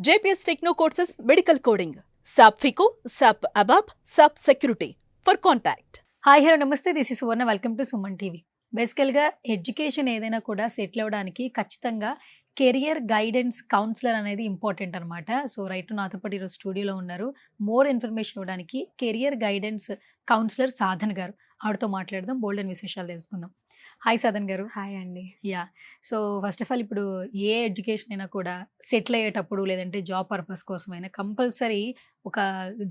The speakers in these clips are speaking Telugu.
JPS Techno Courses Medical Coding, SAP FICO, SAP ABAP, SAP Security. For contact. Hi hello నమస్తే, this is Suvarna. Welcome to Suman TV. బేసికల్గా ఎడ్యుకేషన్ ఏదైనా కూడా సెటిల్ అవ్వడానికి ఖచ్చితంగా కెరియర్ గైడెన్స్ కౌన్సిలర్ అనేది ఇంపార్టెంట్ అనమాట. సో రైట్ నాతో పాటు ఈరోజు స్టూడియోలో ఉన్నారు. మోర్ ఇన్ఫర్మేషన్ ఇవ్వడానికి కెరియర్ గైడెన్స్ కౌన్సిలర్ సాధన్ గారు. ఆవిడతో మాట్లాడదాం, బోల్డ్ అండ్ విశేషాలు తెలుసుకుందాం. హాయ్ సాధన్ గారు. హాయ్ అండి. Yeah, so first of all ఇప్పుడు ఏ ఎడ్యుకేషన్ అయినా కూడా సెటిల్ అయ్యేటప్పుడు లేదంటే జాబ్ పర్పస్ కోసమైనా కంపల్సరీ ఒక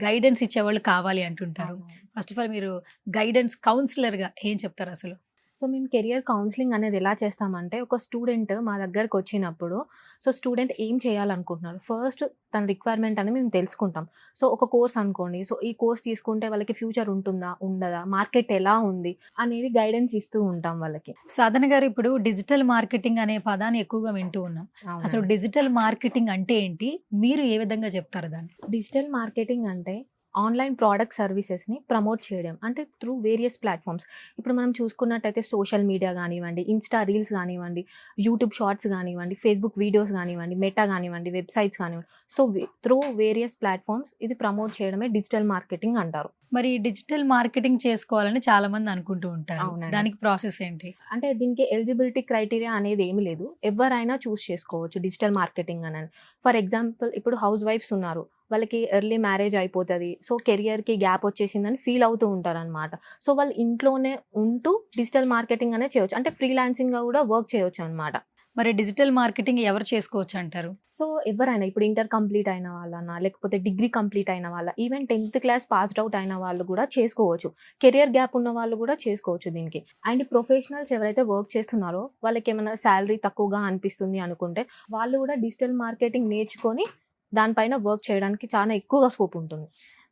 గైడెన్స్ ఇచ్చేవాళ్ళు కావాలి అంటుంటారు. ఫస్ట్ ఆఫ్ ఆల్ మీరు గైడెన్స్ కౌన్సిలర్గా ఏం చెప్తారు అసలు? సో మేము కెరియర్ కౌన్సిలింగ్ అనేది ఎలా చేస్తామంటే, ఒక స్టూడెంట్ మా దగ్గరకు వచ్చినప్పుడు సో స్టూడెంట్ ఏం చేయాలనుకుంటున్నారు, ఫస్ట్ తన రిక్వైర్మెంట్ అని మేము తెలుసుకుంటాం. సో ఒక కోర్స్ అనుకోండి, సో ఈ కోర్స్ తీసుకుంటే వాళ్ళకి ఫ్యూచర్ ఉంటుందా ఉండదా, మార్కెట్ ఎలా ఉంది అనేది గైడెన్స్ ఇస్తూ ఉంటాం వాళ్ళకి. సాధన గారు, ఇప్పుడు డిజిటల్ మార్కెటింగ్ అనే పదాన్ని ఎక్కువగా వింటూ ఉన్నాం. అసలు డిజిటల్ మార్కెటింగ్ అంటే ఏంటి, మీరు ఏ విధంగా చెప్తారు దాన్ని? డిజిటల్ మార్కెటింగ్ అంటే ఆన్లైన్ ప్రోడక్ట్ సర్వీసెస్ని ప్రమోట్ చేయడం, అంటే త్రూ వేరియస్ ప్లాట్ఫామ్స్. ఇప్పుడు మనం చూసుకున్నట్టయితే సోషల్ మీడియా కానివ్వండి, ఇన్స్టా రీల్స్ కానివ్వండి, యూట్యూబ్ షార్ట్స్ కానివ్వండి, ఫేస్బుక్ వీడియోస్ కానివ్వండి, మెటా కానివ్వండి, వెబ్సైట్స్ కానివ్వండి, సో త్రూ వేరియస్ ప్లాట్ఫామ్స్ ఇది ప్రమోట్ చేయడమే డిజిటల్ మార్కెటింగ్ అంటారు. మరి డిజిటల్ మార్కెటింగ్ చేసుకోవాలని చాలా మంది అనుకుంటూ ఉంటారు. అవునండి. దానికి ప్రాసెస్ ఏంటి? అంటే దీనికి ఎలిజిబిలిటీ క్రైటీరియా అనేది ఏమి లేదు, ఎవరైనా చూస్ చేసుకోవచ్చు డిజిటల్ మార్కెటింగ్ అని. ఫర్ ఎగ్జాంపుల్, ఇప్పుడు హౌస్ వైఫ్స్ ఉన్నారు, వాళ్ళకి ఎర్లీ మ్యారేజ్ అయిపోతుంది, సో కెరియర్కి గ్యాప్ వచ్చేసిందని ఫీల్ అవుతూ ఉంటారు అనమాట. సో వాళ్ళు ఇంట్లోనే ఉంటూ డిజిటల్ మార్కెటింగ్ అనేది చేయవచ్చు, అంటే ఫ్రీలాన్సింగ్గా కూడా వర్క్ చేయవచ్చు అనమాట. మరి డిజిటల్ మార్కెటింగ్ ఎవరు చేసుకోవచ్చు అంటారు? సో ఎవరైనా, ఇప్పుడు ఇంటర్ కంప్లీట్ అయిన వాళ్ళన్నా, లేకపోతే డిగ్రీ కంప్లీట్ అయిన వాళ్ళ, even 10th class passed out అయిన వాళ్ళు కూడా చేసుకోవచ్చు. కెరియర్ గ్యాప్ ఉన్న వాళ్ళు కూడా చేసుకోవచ్చు దీనికి. అండ్ ప్రొఫెషనల్స్ ఎవరైతే వర్క్ చేస్తున్నారో వాళ్ళకి ఏమైనా శాలరీ తక్కువగా అనిపిస్తుంది అనుకుంటే వాళ్ళు కూడా డిజిటల్ మార్కెటింగ్ నేర్చుకొని దానిపైన వర్క్ చేయడానికి చాలా ఎక్కువగా స్కోప్ ఉంటుంది.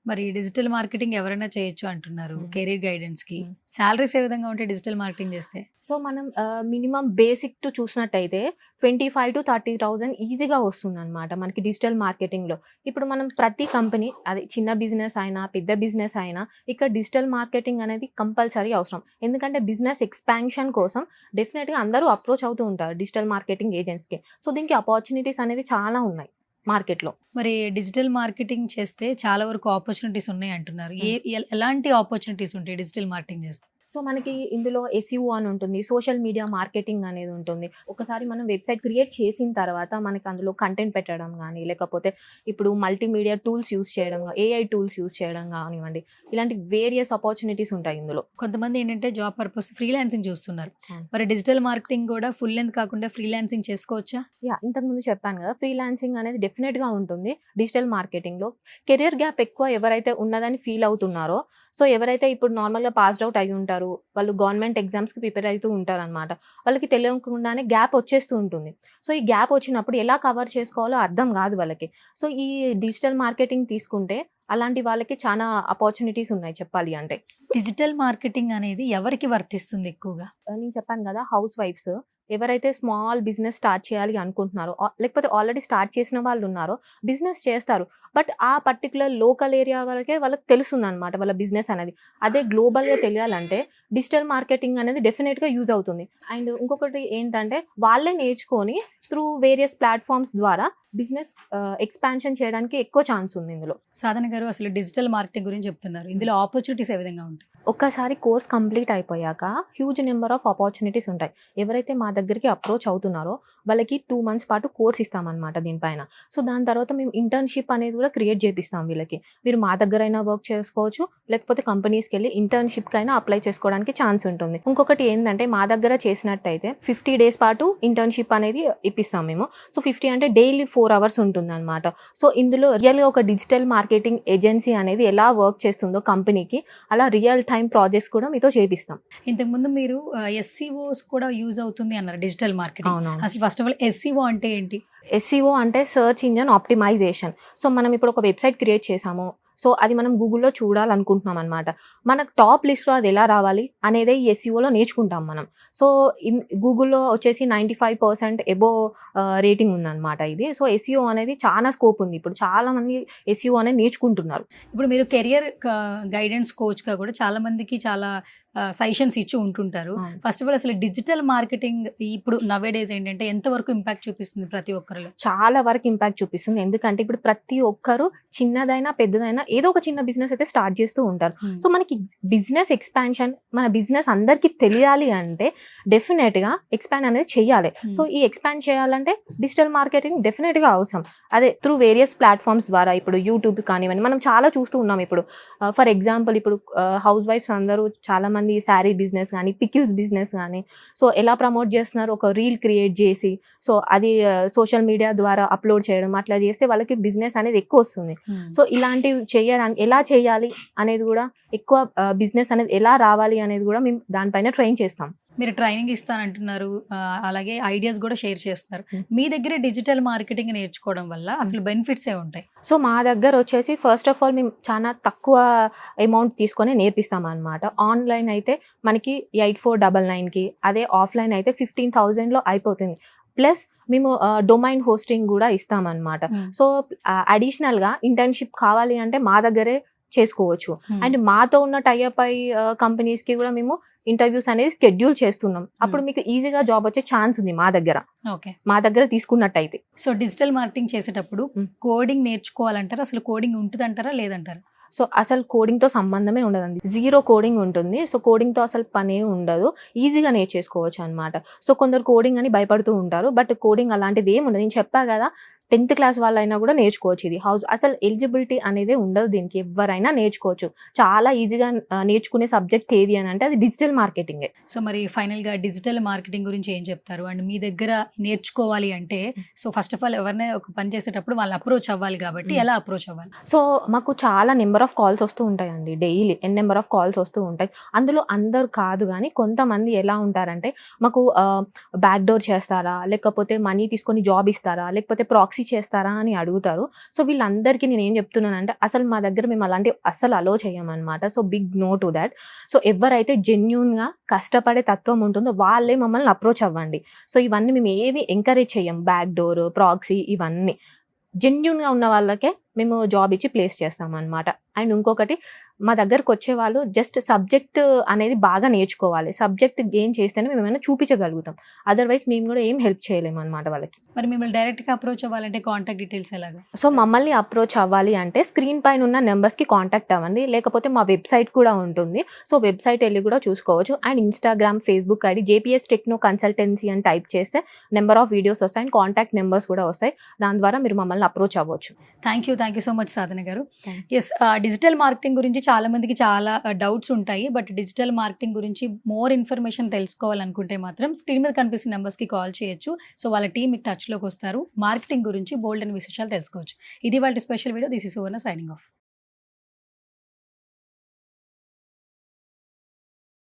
మరి డిజిటల్ మార్కెటింగ్ ఎవరైనా చేయొచ్చు అంటున్నారు కెరీర్ గైడెన్స్ కి. సాలరీస్ ఏ విధంగా ఉంటే డిజిటల్ మార్కెటింగ్ చేస్తే? సో మనం మినిమం బేసిక్ టు చూసినట్టయితే 25,000 to 30,000 ఈజీగా వస్తుంది అనమాట మనకి డిజిటల్ మార్కెటింగ్లో. ఇప్పుడు మనం ప్రతి కంపెనీ, అది చిన్న బిజినెస్ అయినా పెద్ద బిజినెస్ అయినా, ఇక్కడ డిజిటల్ మార్కెటింగ్ అనేది కంపల్సరీ అవసరం. ఎందుకంటే బిజినెస్ ఎక్స్పాన్షన్ కోసం డెఫినెట్గా అందరూ అప్రోచ్ అవుతూ ఉంటారు డిజిటల్ మార్కెటింగ్ ఏజెంట్స్కి. సో దీనికి ఆపర్చునిటీస్ అనేవి చాలా ఉన్నాయి మార్కెట్లో. మరి డిజిటల్ మార్కెటింగ్ చేస్తే చాలా వరకు ఆపర్చునిటీస్ ఉన్నాయి అంటున్నారు. ఎలాంటి ఆపర్చునిటీస్ ఉంటాయి డిజిటల్ మార్కెటింగ్ చేస్తే? సో మనకి ఇందులో SEO అని ఉంటుంది, సోషల్ మీడియా మార్కెటింగ్ అనేది ఉంటుంది. ఒకసారి మనం వెబ్సైట్ క్రియేట్ చేసిన తర్వాత మనకి అందులో కంటెంట్ పెట్టడం కానీ, లేకపోతే ఇప్పుడు మల్టీమీడియా టూల్స్ యూస్ చేయడం, AI టూల్స్ యూస్ చేయడం కానివ్వండి, ఇలాంటి వేరియస్ ఆపర్చునిటీస్ ఉంటాయి ఇందులో. కొంతమంది ఏంటంటే జాబ్ పర్పస్ ఫ్రీలాన్సింగ్ చూస్తున్నారు. మరి డిజిటల్ మార్కెటింగ్ కూడా ఫుల్ లెంత్ కాకుండా ఫ్రీలాన్సింగ్ చేసుకోవచ్చా? ఇంతకుముందు చెప్పాను కదా, ఫ్రీలాన్సింగ్ అనేది డెఫినెట్గా ఉంటుంది డిజిటల్ మార్కెటింగ్లో. కెరియర్ గ్యాప్ ఎక్కువ ఎవరైతే ఉన్నదని ఫీల్ అవుతున్నారో, సో ఎవరైతే ఇప్పుడు నార్మల్గా పాస్డ్ అవుట్ అయి ఉంటారు, వాళ్ళు గవర్నమెంట్ ఎగ్జామ్స్కి ప్రిపేర్ అవుతూ ఉంటారు అనమాట, వాళ్ళకి తెలియకుండానే గ్యాప్ వచ్చేస్తూ ఉంటుంది. సో ఈ గ్యాప్ వచ్చినప్పుడు ఎలా కవర్ చేసుకోవాలో అర్థం కాదు వాళ్ళకి. సో ఈ డిజిటల్ మార్కెటింగ్ తీసుకుంటే అలాంటి వాళ్ళకి చాలా ఆపర్చునిటీస్ ఉన్నాయి చెప్పాలి అంటే. డిజిటల్ మార్కెటింగ్ అనేది ఎవరికి వర్తిస్తుంది ఎక్కువగా? నేను చెప్పాను కదా, హౌస్ వైఫ్స్ ఎవరైతే స్మాల్ బిజినెస్ స్టార్ట్ చేయాలి అనుకుంటున్నారో, లేకపోతే ఆల్రెడీ స్టార్ట్ చేసిన వాళ్ళు ఉన్నారో, బిజినెస్ చేస్తారు, బట్ ఆ పర్టికులర్ లోకల్ ఏరియా వరకే వాళ్ళకి తెలుస్తుంది అనమాట వాళ్ళ బిజినెస్ అనేది. అదే గ్లోబల్గా తెలియాలంటే డిజిటల్ మార్కెటింగ్ అనేది డెఫినెట్గా యూజ్ అవుతుంది. అండ్ ఇంకొకటి ఏంటంటే, వాళ్ళే నేర్చుకొని త్రూ వేరియస్ ప్లాట్ఫామ్స్ ద్వారా బిజినెస్ ఎక్స్పాన్షన్ చేయడానికి ఎక్కువ ఛాన్స్ ఉంది ఇందులో. సాధన గారు, అసలు డిజిటల్ మార్కెటింగ్ గురించి చెప్తున్నారు, ఇందులో ఆపర్చునిటీస్ ఏ విధంగా ఉంటాయి? ఒక్కసారి కోర్స్ కంప్లీట్ అయిపోయాక హ్యూజ్ నెంబర్ ఆఫ్ ఆపర్చునిటీస్ ఉంటాయి. ఎవరైతే మా దగ్గరికి అప్రోచ్ అవుతున్నారో వాళ్ళకి 2 months పాటు కోర్స్ ఇస్తామన్నమాట దీనిపైన. సో దాని తర్వాత మేము ఇంటర్న్షిప్ అనేది కూడా క్రియేట్ చేపిస్తాం వీళ్ళకి. మీరు మా దగ్గరైనా వర్క్ చేసుకోవచ్చు, లేకపోతే కంపెనీస్కి వెళ్ళి ఇంటర్న్షిప్కి అయినా అప్లై చేసుకోవడానికి ఛాన్స్ ఉంటుంది. ఇంకొకటి ఏంటంటే, మా దగ్గర చేసినట్టయితే 50 days పాటు ఇంటర్న్షిప్ అనేది ఇప్పిస్తాం మేము. సో 50 అంటే డైలీ 4 hours ఉంటుంది అనమాట. సో ఇందులో రియల్గా ఒక డిజిటల్ మార్కెటింగ్ ఏజెన్సీ అనేది ఎలా వర్క్ చేస్తుందో కంపెనీకి, అలా రియల్ టైం ప్రాజెక్ట్స్ కూడా మీతో చేపిస్తాం. ఇంతకుముందు మీరు SEOs కూడా యూజ్ అవుతుంది అన్నారు డిజిటల్ మార్కెటింగ్. అవునవును. అసలు ఫస్ట్ ఆఫ్ ఆల్ SEO అంటే ఏంటి? SEO అంటే సర్చ్ ఇంజన్ ఆప్టిమైజేషన్. సో మనం ఇప్పుడు ఒక వెబ్సైట్ క్రియేట్ చేసాము, సో అది మనం గూగుల్లో చూడాలనుకుంటున్నాం అనమాట. మనకు టాప్ లిస్ట్లో అది ఎలా రావాలి అనేదే ఈ SEOలో నేర్చుకుంటాం మనం. సో గూగుల్లో వచ్చేసి 95% ఎబోవ్ రేటింగ్ ఉందన్నమాట ఇది. సో SEO అనేది చాలా స్కోప్ ఉంది, ఇప్పుడు చాలామంది SEO అనేది నేర్చుకుంటున్నారు. ఇప్పుడు మీరు కెరియర్ గైడెన్స్ కోచ్గా కూడా చాలా మందికి చాలా సజెషన్స్ ఇచ్చి ఉంటుంటారు. అవును. ఫస్ట్ ఆఫ్ ఆల్ అసలు డిజిటల్ మార్కెటింగ్ ఇప్పుడు నవే డేస్ ఏంటంటే ఎంతవరకు ఇంపాక్ట్ చూపిస్తుంది ప్రతి ఒక్కరిలో? చాలా వరకు ఇంపాక్ట్ చూపిస్తుంది. ఎందుకంటే ఇప్పుడు ప్రతి ఒక్కరు చిన్నదైనా, పెద్దదైనా ఏదో ఒక చిన్న బిజినెస్ అయితే స్టార్ట్ చేస్తూ ఉంటారు. సో మనకి బిజినెస్ ఎక్స్పాన్షన్, మన బిజినెస్ అందరికీ తెలియాలి అంటే డెఫినెట్‌గా ఎక్స్పాండ్ అనేది చేయాలి. సో ఈ ఎక్స్పాండ్ చేయాలంటే డిజిటల్ మార్కెటింగ్ డెఫినెట్‌గా అవసరం. అదే త్రూ వేరియస్ ప్లాట్‌ఫార్మ్స్ ద్వారా ఇప్పుడు యూట్యూబ్ కానివ్వండి, మనం చాలా చూస్తూ ఉన్నాం ఇప్పుడు. ఫర్ ఎగ్జాంపుల్ ఇప్పుడు హౌస్ వైఫ్స్ అందరూ చాలామంది శారీ బిజినెస్ గానీ, పికిల్స్ బిజినెస్ గానీ సో ఎలా ప్రమోట్ చేస్తున్నారు, ఒక రీల్ క్రియేట్ చేసి సో అది సోషల్ మీడియా ద్వారా అప్లోడ్ చేయడం, అట్లా చేస్తే వాళ్ళకి బిజినెస్ అనేది ఎక్కువ వస్తుంది. సో ఇలాంటివి చేయడానికి ఎలా చేయాలి అనేది కూడా ఎక్కువ బిజినెస్ అనేది ఎలా రావాలి అనేది కూడా మేము దానిపైన ట్రైన్ చేస్తాం. మీరు ట్రైనింగ్ ఇస్తానంటున్నారు, అలాగే ఐడియాస్ కూడా షేర్ చేస్తున్నారు. Hmm. మీ దగ్గర డిజిటల్ మార్కెటింగ్ నేర్చుకోవడం వల్ల అసలు బెనిఫిట్స్ ఏ ఉంటాయి? సో మా దగ్గర వచ్చేసి ఫస్ట్ ఆఫ్ ఆల్ మేము చాలా తక్కువ అమౌంట్ తీసుకొని నేర్పిస్తాం అనమాట. ఆన్లైన్ అయితే మనకి 8499కి, అదే ఆఫ్లైన్ అయితే 15,000లో అయిపోతుంది. ప్లస్ మేము డొమైన్ హోస్టింగ్ కూడా ఇస్తామన్నమాట. సో అడిషనల్గా ఇంటర్న్షిప్ కావాలి అంటే మా దగ్గరే చేసుకోవచ్చు. అండ్ మాతో ఉన్న టైఅప్ అయి కంపెనీస్కి కూడా మేము ఇంటర్వ్యూస్ అనేది షెడ్యూల్ చేస్తున్నాం. అప్పుడు మీకు ఈజీగా జాబ్ వచ్చే ఛాన్స్ ఉంది మా దగ్గర, ఓకే. మా దగ్గర తీసుకున్నట్టయితే. సో డిజిటల్ మార్కెటింగ్ చేసేటప్పుడు కోడింగ్ నేర్చుకోవాలంటారా? అసలు కోడింగ్ ఉంటుందంటారా లేదంటారా? సో అసలు కోడింగ్తో సంబంధమే ఉండదండి, జీరో కోడింగ్ ఉంటుంది. సో కోడింగ్తో అసలు పనే ఉండదు, ఈజీగా నేర్చేసుకోవచ్చు అనమాట. సో కొందరు కోడింగ్ అని భయపడుతూ ఉంటారు, బట్ కోడింగ్ అలాంటిది ఏమి ఉండదు. నేను చెప్పా కదా, 10th క్లాస్ వాళ్ళైనా కూడా నేర్చుకోవచ్చు. ఇది అసలు ఎలిజిబిలిటీ అనేది ఉండదు దీనికి, ఎవరైనా నేర్చుకోవచ్చు. చాలా ఈజీగా నేర్చుకునే సబ్జెక్ట్ ఏది అని అంటే అది డిజిటల్ మార్కెటింగే. సో మరి ఫైనల్గా డిజిటల్ మార్కెటింగ్ గురించి ఏం చెప్తారు? అండ్ మీ దగ్గర నేర్చుకోవాలి అంటే సో ఫస్ట్ ఆఫ్ ఆల్ ఎవరినైనా ఒక పని చేసేటప్పుడు వాళ్ళు అప్రోచ్ అవ్వాలి కాబట్టి ఎలా అప్రోచ్ అవ్వాలి? సో మాకు చాలా నెంబర్ ఆఫ్ కాల్స్ వస్తూ ఉంటాయండి, డైలీ నెంబర్ ఆఫ్ కాల్స్ వస్తూ ఉంటాయి. అందులో అందరు కాదు కానీ కొంతమంది ఎలా ఉంటారంటే మాకు బ్యాక్ డోర్ చేస్తారా, లేకపోతే మనీ తీసుకొని జాబ్ ఇస్తారా, లేకపోతే ప్రాక్సీ చేస్తారా అని అడుగుతారు. సో వీళ్ళందరికీ నేను ఏం చెప్తున్నానంటే అసలు మా దగ్గర మేము అలాంటి అస్సలు అలో చేయమన్నమాట. So big no to that. సో ఎవరైతే జెన్యూన్గా కష్టపడే తత్వం ఉంటుందో వాళ్ళే మమ్మల్ని అప్రోచ్ అవ్వండి. సో ఇవన్నీ మేము ఏవి ఎంకరేజ్ చేయం, బ్యాక్ డోర్, ప్రాక్సీ, ఇవన్నీ జెన్యూన్గా ఉన్న వాళ్ళకే మేము జాబ్ ఇచ్చి ప్లేస్ చేస్తాం అనమాట. అండ్ ఇంకొకటి, మా దగ్గరకు వచ్చే వాళ్ళు జస్ట్ సబ్జెక్ట్ అనేది బాగా నేర్చుకోవాలి. సబ్జెక్ట్ గెయిన్ చేస్తేనే మేము ఏమైనా చూపించగలుగుతాం, అదర్వైజ్ మేము కూడా ఏం హెల్ప్ చేయలేము అనమాట వాళ్ళకి. మరి మిమ్మల్ని డైరెక్ట్గా అప్రోచ్ అవ్వాలంటే కాంటాక్ట్ డీటెయిల్స్ ఎలాగా? సో మమ్మల్ని అప్రోచ్ అవ్వాలి అంటే స్క్రీన్ పైన ఉన్న నెంబర్స్కి కాంటాక్ట్ అవ్వండి, లేకపోతే మా వెబ్సైట్ కూడా ఉంటుంది. సో వెబ్సైట్ వెళ్ళి కూడా చూసుకోవచ్చు. And Instagram, Facebook ID JPS techno consultancy అని టైప్ చేస్తే నెంబర్ ఆఫ్ వీడియోస్ వస్తాయి అండ్ కాంటాక్ట్ నెంబర్స్ కూడా వస్తాయి. దాని ద్వారా మీరు మమ్మల్ని అప్రోచ్ అవ్వచ్చు. Thank you so much Sadhana garu. Yes, digital marketing గురించి చాలా మందికి చాలా డౌట్స్ ఉంటాయి. బట్ డిజిటల్ మార్కెటింగ్ గురించి మోర్ ఇన్ఫర్మేషన్ తెలుసుకోవాలనుకుంటే మాత్రం స్క్రీన్ మీద కనిపిస్తున్న నెంబర్స్కి కాల్ చేయొచ్చు. సో వాళ్ళ టీం మీకు టచ్లోకి వస్తారు, మార్కెటింగ్ గురించి బోల్డ్ అండ్ విశేషాలు తెలుసుకోవచ్చు. ఇది వాళ్ళ special video. This is Suvarna signing off.